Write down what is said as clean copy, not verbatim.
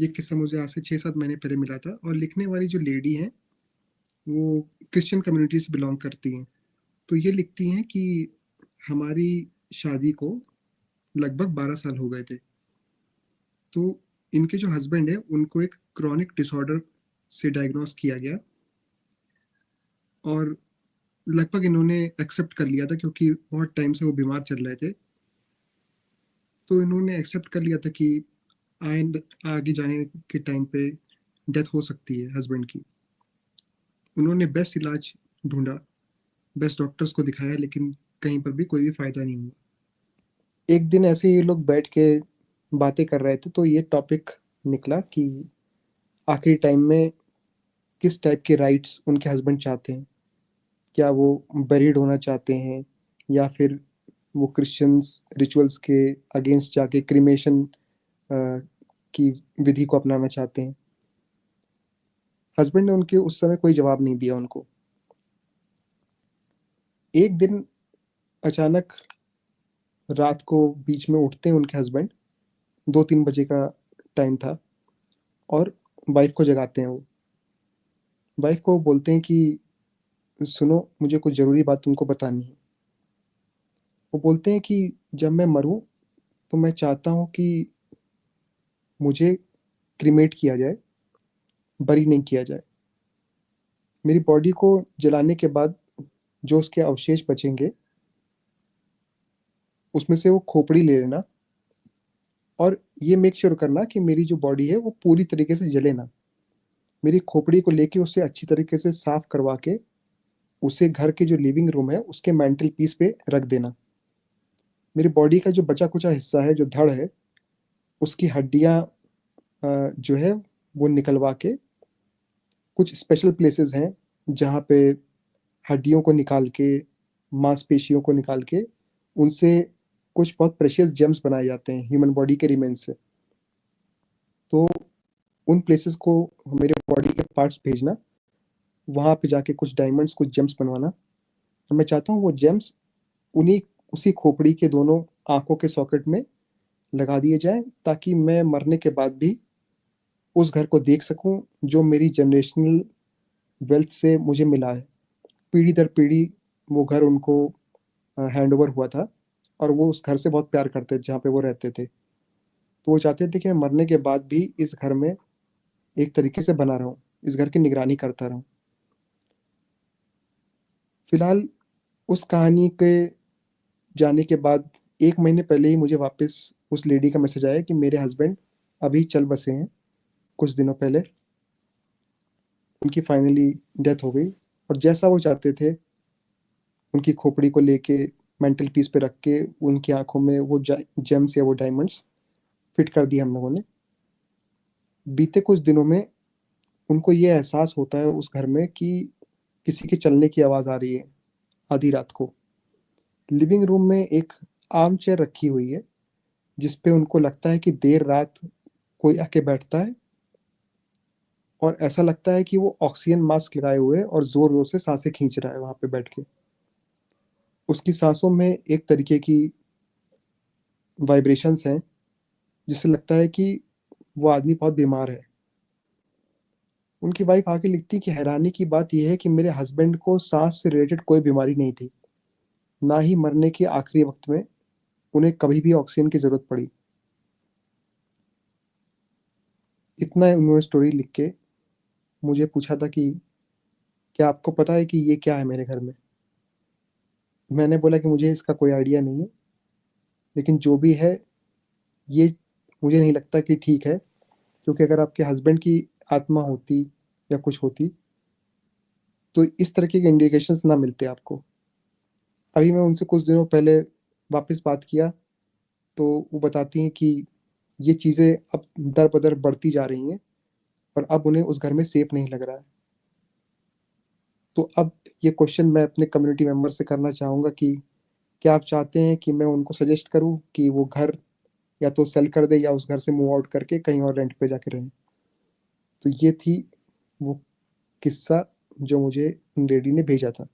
ये किस्सा मुझे आज से 6-7 महीने पहले मिला था और लिखने वाली जो लेडी हैं, वो क्रिश्चियन कम्युनिटी से बिलॉन्ग करती हैं। तो ये लिखती हैं कि हमारी शादी को लगभग 12 साल हो गए थे। तो इनके जो हस्बैंड हैं, उनको एक क्रोनिक डिसऑर्डर से डायग्नोज़ किया गया और लगभग इन्होंने एक्सेप्ट कर लिया था क्योंकि बहुत टाइम से वो बीमार चल रहे थे। तो इन्होंने एक्सेप्ट कर लिया था कि आइंद आगे जाने के टाइम पे डेथ हो सकती है हस्बैंड की। उन्होंने बेस्ट इलाज ढूँढा, बेस्ट डॉक्टर्स को दिखाया लेकिन कहीं पर भी कोई भी फ़ायदा नहीं हुआ। एक दिन ऐसे ही ये लोग बैठ के बातें कर रहे थे तो ये टॉपिक निकला कि आखिरी टाइम में किस टाइप के राइट्स उनके हस्बैंड चाहते हैं। क्या वो बरीड होना चाहते हैं या फिर वो क्रिश्चियंस रिचुअल्स के अगेंस्ट जाके क्रीमेशन की विधि को अपनाना चाहते हैं। हस्बैंड ने उनके उस समय कोई जवाब नहीं दिया उनको। एक दिन अचानक रात को बीच में उठते हैं उनके हस्बैंड, 2-3 बजे का टाइम था और वाइफ को जगाते हैं वो। वाइफ को बोलते हैं कि सुनो, मुझे कुछ ज़रूरी बात तुमको बतानी है। वो बोलते हैं कि जब मैं मरूँ तो मैं चाहता हूँ कि मुझे क्रीमेट किया जाए, बरी नहीं किया जाए। मेरी बॉडी को जलाने के बाद जो उसके अवशेष बचेंगे, उसमें से वो खोपड़ी ले लेना और ये मेक श्योर करना कि मेरी जो बॉडी है वो पूरी तरीके से जले ना। मेरी खोपड़ी को लेके उसे अच्छी तरीके से साफ करवा के उसे घर के जो लिविंग रूम है उसके मैंटल पीस पे रख देना। मेरी बॉडी का जो बचा कुचा हिस्सा है, जो धड़ है, उसकी हड्डियाँ जो है वो निकलवा के कुछ स्पेशल प्लेसेस हैं जहाँ पे हड्डियों को निकाल के, मांसपेशियों को निकाल के उनसे कुछ बहुत प्रेशियस जेम्स बनाए जाते हैं ह्यूमन बॉडी के रिमेन्स से। तो उन प्लेसेस को मेरे बॉडी के पार्ट्स भेजना, वहाँ पे जाके कुछ डायमंड्स, कुछ जेम्स बनवाना। और मैं चाहता हूँ वो जेम्स उन्हीं उसी खोपड़ी के दोनों आँखों के सॉकेट में लगा दिए जाएँ ताकि मैं मरने के बाद भी उस घर को देख सकूँ जो मेरी जनरेशनल वेल्थ से मुझे मिला है। पीढ़ी दर पीढ़ी वो घर उनको हैंडओवर हुआ था और वो उस घर से बहुत प्यार करते थे जहाँ पे वो रहते थे। तो वो चाहते थे कि मैं मरने के बाद भी इस घर में एक तरीके से बना रहूँ, इस घर की निगरानी करता रहूँ। फिलहाल उस कहानी के जाने के बाद 1 महीने पहले ही मुझे वापस उस लेडी का मैसेज आया कि मेरे हस्बैंड अभी चल बसे हैं, कुछ दिनों पहले। उनकी फाइनली डेथ हो गई और जैसा वो चाहते थे, उनकी खोपड़ी को लेके मेंटल पीस पे रख के उनकी आँखों में वो जेम्स या वो डायमंड्स फिट कर दिए हम लोगों ने। बीते कुछ दिनों में उनको ये एहसास होता है उस घर में कि किसी के चलने की आवाज़ आ रही है आधी रात को। लिविंग रूम में एक आर्म चेयर रखी हुई है जिस पे उनको लगता है कि देर रात कोई आके बैठता है और ऐसा लगता है कि वो ऑक्सीजन मास्क लगाए हुए है और ज़ोर-ज़ोर से साँसें खींच रहा है वहाँ पे बैठ के। उसकी साँसों में एक तरीके की वाइब्रेशंस हैं जिससे लगता है कि वो आदमी बहुत बीमार है। उनकी वाइफ़ आके लिखती है कि हैरानी की बात ये है कि मेरे हस्बैंड को साँस से रिलेटेड कोई बीमारी नहीं थी। ना ही मरने के आखिरी वक़्त में उन्हें कभी भी ऑक्सीजन की ज़रूरत पड़ी। इतना उन्होंने स्टोरी लिख के मुझे पूछा था कि क्या आपको पता है कि ये क्या है मेरे घर में? मैंने बोला कि मुझे इसका कोई आइडिया नहीं है, लेकिन जो भी है ये मुझे नहीं लगता कि ठीक है, क्योंकि अगर आपके हस्बैंड की आत्मा होती या कुछ होती, तो इस तरीके के इंडिकेशंस ना मिलते आपको। अभी मैं उनसे कुछ दिनों पहले वापस बात किया, तो वो बताती हैं कि ये चीज़ें अब दर-बदर बढ़ती जा रही हैं और अब उन्हें उस घर में सेफ नहीं लग रहा है। तो अब ये क्वेश्चन मैं अपने कम्युनिटी मेंबर से करना चाहूँगा कि क्या आप चाहते हैं कि मैं उनको सजेस्ट करूँ कि वो घर या तो सेल कर दें या उस घर से मूव आउट करके कहीं और रेंट पे जाके रहें? तो ये थी वो किस्सा जो मुझे लेडी ने भेजा था।